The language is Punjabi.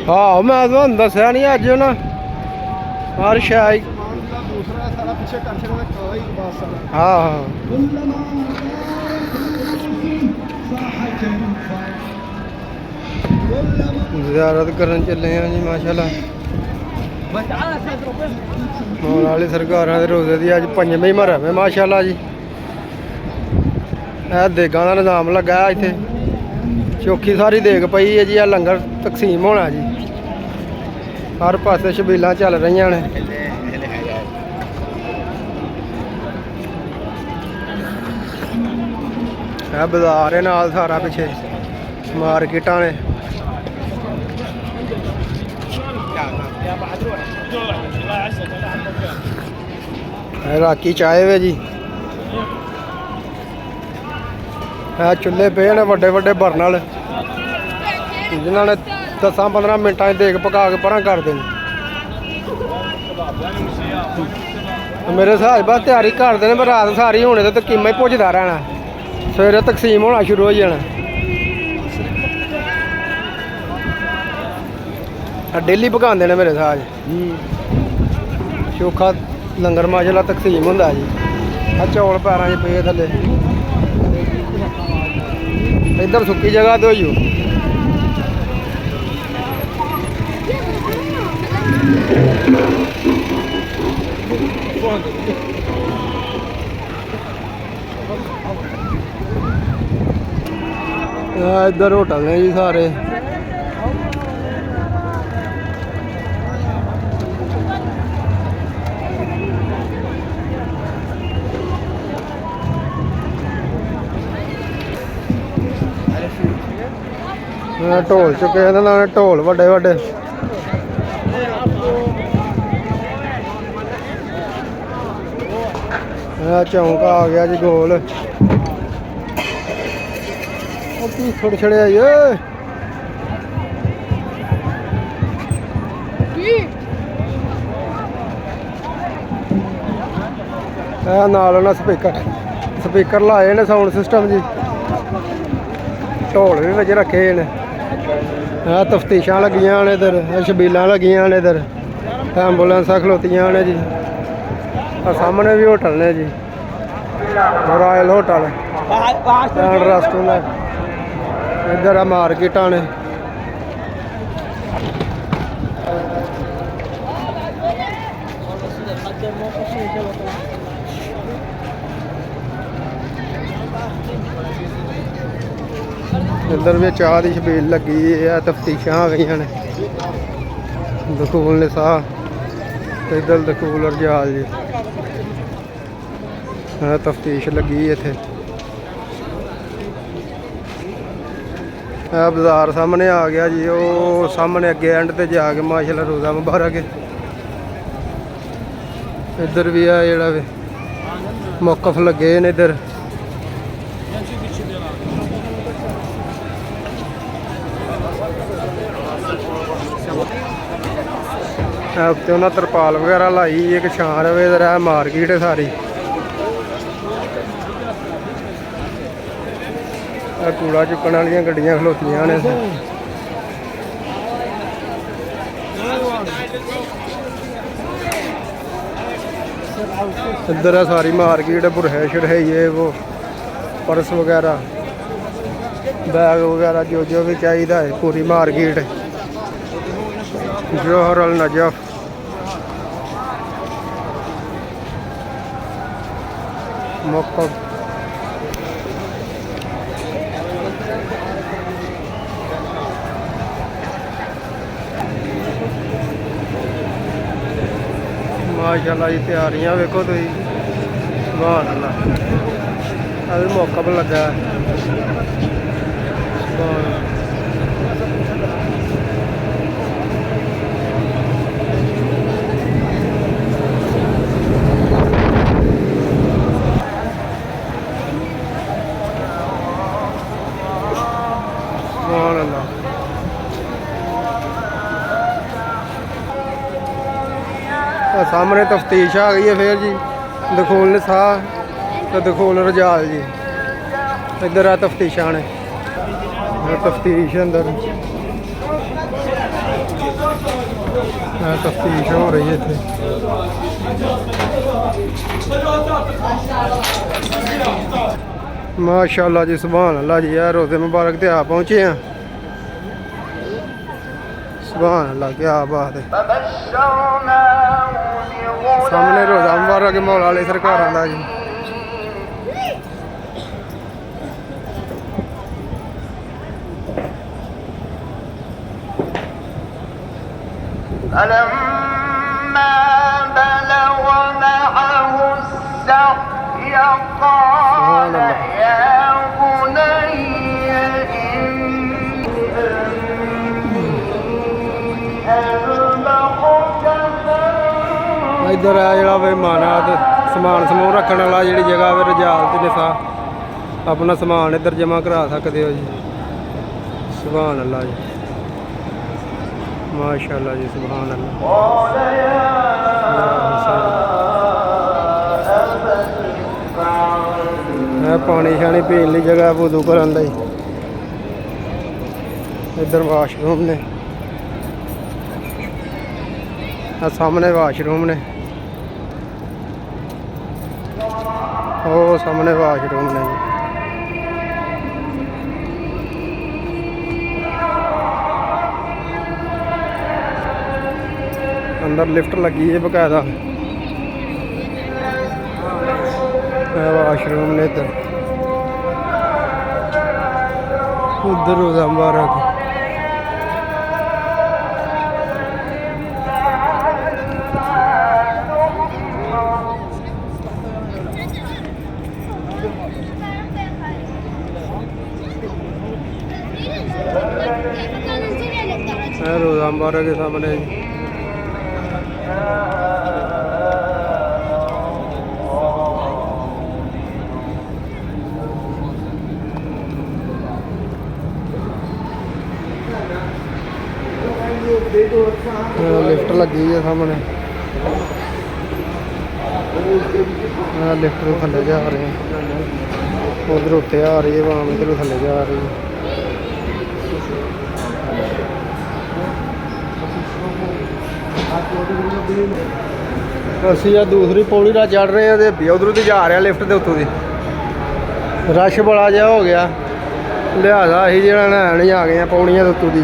हाँ मैं ਤੁਹਾਨੂੰ ਦੱਸਿਆ ਨਹੀਂ ਅੱਜ ਨਾ ਬਾਰਿਸ਼ ਆਈ दूसरा सारा पीछे कर छड़ा कोई बात सारा हाँ हाँ ज़ियारत करन चले हैं जी माशाल्लाह मौला अली सरकार दे रोज़े दी अज 5वीं महरम है माशाल्लाह जी। ਇਹ ਦੇਗਾਂ ਦਾ ਨਿਜ਼ਾਮ ਲੱਗਾ ਹੈ ਇੱਥੇ ਚੌਖੀ ਸਾਰੀ ਦੇਗ ਪਈ ਹੈ ਜੀ। ਆ ਲੰਗਰ ਤਕਸੀਮ ਹੋਣਾ ਜੀ। ਹਰ ਪਾਸੇ ਛਬੀਲਾਂ ਚੱਲ ਰਹੀਆਂ ਨੇ। ਇਹ ਬਾਜ਼ਾਰ ਹੈ ਨਾਲ ਸਾਰਾ ਪਿੱਛੇ ਮਾਰਕੀਟਾਂ ਨੇ। ਰਾਕੀ ਚਾਏ ਵੇ ਜੀ। ਇਹ ਚੁੱਲ੍ਹੇ ਪਏ ਨੇ ਵੱਡੇ ਵੱਡੇ ਬਰਨਲ ਜਿਨ੍ਹਾਂ ਨੇ 10-15 ਮਿੰਟਾਂ 'ਚ ਦੇਗ ਪਕਾ ਕੇ ਪਰਾਂ ਕਰ ਦੇਣੀ। ਮੇਰੇ ਹਿਸਾਬ ਬਸ ਤਿਆਰੀ ਕਰਦੇ ਨੇ ਪਰ ਰਾਤ ਸਾਰੀ ਹੋਣੇ ਤੇ ਕੀਮਾ ਹੀ ਪੁੱਜਦਾ ਰਹਿਣਾ। ਸਵੇਰੇ ਤਕਸੀਮ ਹੋਣਾ ਸ਼ੁਰੂ ਹੋ ਜਾਣਾ। ਡੇਲੀ ਪਕਾਉਂਦੇ ਨੇ ਮੇਰੇ ਹਿਸਾਬ ਚੋਖਾ ਲੰਗਰ ਮਾਸ਼ਾਅੱਲਾ ਤਕਸੀਮ ਹੁੰਦਾ ਜੀ। ਆ ਚੌਲ ਪੈਰਾਂ 'ਚ ਪਏ ਥੱਲੇ। ਇੱਧਰ ਸੁੱਕੀ ਜਗ੍ਹਾ ਤੇ ਹੋਈਓ। ਇੱਧਰ ਹੋਟਲ ਨੇ ਜੀ ਸਾਰੇ। ਢੋਲ ਚੁੱਕੇ ਇਹਨਾਂ ਨਾਲ ਢੋਲ ਵੱਡੇ ਵੱਡੇ। ਚੌਂਕ ਆ ਗਿਆ ਜੀ ਗੋਲ। ਉਹ ਕੀ ਛੋੜ ਛੜਿਆ ਈ ਓਏ। ਇਹ ਨਾਲ ਉਹਨਾਂ ਸਪੀਕਰ ਲਾਏ ਨੇ ਸਾਊਂਡ ਸਿਸਟਮ ਜੀ। ਢੋਲ ਵੀ ਵਿੱਚ ਰੱਖੇ ਨੇ। ਇਹ ਤਫਤੀਸ਼ਾਂ ਲੱਗੀਆਂ ਨੇ ਇੱਧਰ। ਛਬੀਲਾਂ ਲੱਗੀਆਂ ਨੇ ਇੱਧਰ। ਐਂਬੂਲੈਂਸਾਂ ਖਲੋਤੀਆਂ ਨੇ ਜੀ। ਆ ਸਾਹਮਣੇ ਵੀ ਹੋਟਲ ਨੇ ਜੀ। Royal hotel and restaurant. ਇੱਧਰ ਆ ਮਾਰਕੀਟਾਂ ਨੇ। ਇੱਧਰ ਵੀ ਚਾਹ ਦੀ ਛਬੀਲ ਲੱਗੀ ਹੈ। ਤਫਤੀਸ਼ਾਂ ਆ ਗਈਆਂ ਨੇ। ਦਖੂਲ ਨਿਸਾ ਤੇ ਇੱਧਰ ਦਖੂਲ ਰਜਾਲ ਜੀ। ਤਫਤੀਸ਼ ਲੱਗੀ ਇੱਥੇ। ਇਹ ਬਾਜ਼ਾਰ ਸਾਹਮਣੇ ਆ ਗਿਆ ਜੀ। ਉਹ ਸਾਹਮਣੇ ਅੱਗੇ ਐਂਡ ਤੇ ਜਾ ਕੇ ਮਾਸ਼ਾਅੱਲਾ ਰੋਜ਼ਾ ਮੁਬਾਰਕ ਹੈ। ਇੱਧਰ ਵੀ ਆ ਜਿਹੜਾ ਵੇ ਮੌਕਫ ਲੱਗੇ ਨੇ ਇੱਧਰ। ਉੱਤੇ ਉਹਨਾਂ ਤਰਪਾਲ ਵਗੈਰਾ ਲਾਈ ਇੱਕ ਛਾਂ ਰਵੇ। ਇੱਧਰ ਇਹ ਮਾਰਕੀਟ ਹੈ ਸਾਰੀ। ਇਹ ਕੂੜਾ ਚੁੱਕਣ ਵਾਲੀਆਂ ਗੱਡੀਆਂ ਖਲੋਤੀਆਂ ਨੇ। ਇੱਧਰ ਹੈ ਸਾਰੀ ਮਾਰਕੀਟ। ਬੁਰहे शुरहे ये वो पर्स वगैरह बैग वगैरह जो भी चाहिए है। पूरी मार्केट जोहर अल नजफ। मौका माशाअल्लाह जी। तैयारियां वेखो तुसीं सुभान अल्लाह। अभी मौका पर लगा सुभान अल्लाह। सामने तफ्तीश आ गई है फिर जी। दखूल निसा तो दखूल रजाल जी। इधर आ तफ्तीशा ने। तफ्तीश अंदर ਤਫਤੀਸ਼ ਹੋ ਰਹੀ ਹੈ ਇੱਥੇ। ਮਾਸ਼ਾਅੱਲਾ ਜੀ, ਸੁਭਾਨ ਅੱਲਾ ਜੀ। ਯਾਰ ਰੋਜ਼ੇ ਮੁਬਾਰਕ ਤੇ ਆ ਪਹੁੰਚੇ ਆ। ਸੁਭਾਨ ਅੱਲਾ, ਕੀ ਬਾਤ ਹੈ। ਸਾਹਮਣੇ ਰੋਜ਼ਾ ਮੁਬਾਰਕ ਮੌਲਾ ਵਾਲੀ ਸਰਕਾਰਾਂ ਦਾ ਜੀ। فلما بلغ معه السعي قال يا بني إني أذبحك ਇੱਧਰ ਆ ਜਿਹੜਾ ਵੇ ਮਾਨਾਤ ਸਮਾਨ ਸਮੂਨ ਰੱਖਣ ਵਾਲਾ ਜਿਹੜੀ ਜਗ੍ਹਾ ਵੇ ਰਜਾਲ ਤੇ ਨਿਸਾ ਆਪਣਾ ਸਮਾਨ ਇੱਧਰ ਜਮ੍ਹਾਂ ਕਰਾ ਸਕਦੇ ਹੋ ਜੀ। ਸੁਭਾਨ ਅੱਲਾ ਜੀ, ਮਾਸ਼ਾਅੱਲਾ ਜੀ, ਸੁਭਾਨ ਅੱਲਾ। قال يا ਇਹ ਪਾਣੀ ਸ਼ਾਣੀ ਪੀਣ ਲਈ ਜਗ੍ਹਾ, ਵੁਜ਼ੂ ਕਰਨ ਲਈ। ਇੱਧਰ ਵਾਸ਼ਰੂਮ ਨੇ, ਆ ਸਾਹਮਣੇ ਵਾਸ਼ਰੂਮ ਨੇ, ਉਹ ਸਾਹਮਣੇ ਵਾਸ਼ਰੂਮ ਨੇ ਜੀ। ਅੰਦਰ ਲਿਫਟ ਲੱਗੀ ਹੈ ਬਕਾਇਦਾ। ਵਾਸ਼ਰੂਮ ਨੇ ਇੱਧਰ, ਉੱਧਰ ਰੋਜ਼ਾ ਮੁਬਾਰਕ। रोज़ा मुबारक के सामने लिफ्ट लगी है सामने। लिफ्ट थले जा रहे हैं, उधर उत्ते आ रही है वाम, इधर थले जा रही है। ਅਸੀਂ ਆ ਦੂਸਰੀ ਪੌੜੀ ਦਾ ਚੜ ਰਹੇ ਆ ਤੇ ਉਧਰੋਂ ਦੀ ਜਾ ਰਿਹਾ ਲਿਫਟ ਦੇ ਉੱਤੋਂ ਦੀ। ਰਸ਼ ਬੜਾ ਜਿਹਾ ਹੋ ਗਿਆ, ਲਿਹਾਜ਼ਾ ਅਸੀਂ ਜਿਹੜਾ ਨਹਾਣ ਹੀ ਆ ਗਏ ਆ ਪੌੜੀਆਂ ਦੇ ਉੱਤੋਂ ਦੀ।